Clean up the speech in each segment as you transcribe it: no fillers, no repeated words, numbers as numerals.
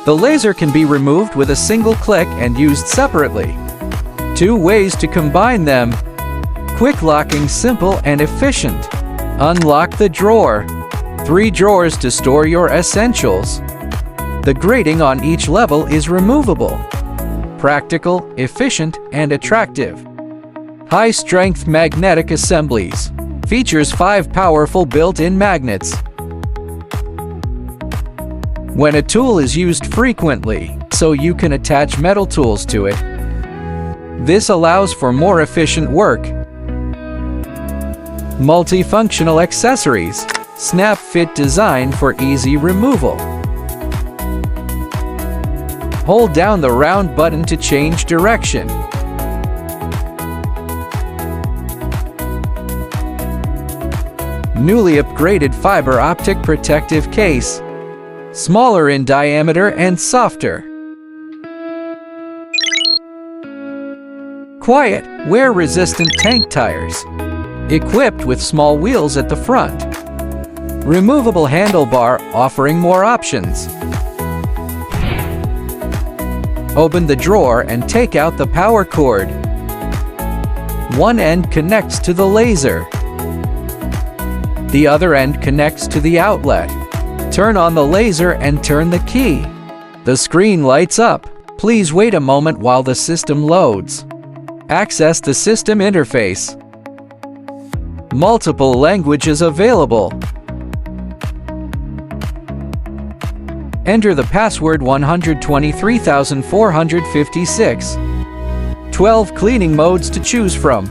The laser can be removed with a single click and used separately. 2 ways to combine them. Quick locking, simple and efficient. Unlock the drawer. 3 drawers to store your essentials. The grating on each level is removable. Practical, efficient, and attractive. High-strength magnetic assemblies. Features 5 powerful built-in magnets. When a tool is used frequently, so you can attach metal tools to it. This allows for more efficient work. Multifunctional accessories. Snap-fit design for easy removal. Hold down the round button to change direction. Newly upgraded fiber optic protective case. Smaller in diameter and softer. Quiet, wear-resistant tank tires. Equipped with small wheels at the front. Removable handlebar offering more options. Open the drawer and take out the power cord. One end connects to the laser. The other end connects to the outlet. Turn on the laser and turn the key. The screen lights up. Please wait a moment while the system loads. Access the system interface. Multiple languages available. Enter the password 123,456. 12 cleaning modes to choose from.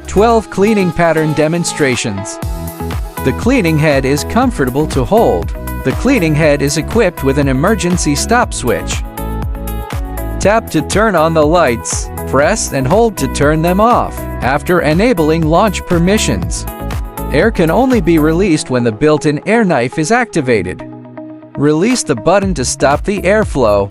12 cleaning pattern demonstrations. The cleaning head is comfortable to hold. The cleaning head is equipped with an emergency stop switch. Tap to turn on the lights. Press and hold to turn them off. After enabling launch permissions. Air can only be released when the built-in air knife is activated. Release the button to stop the airflow.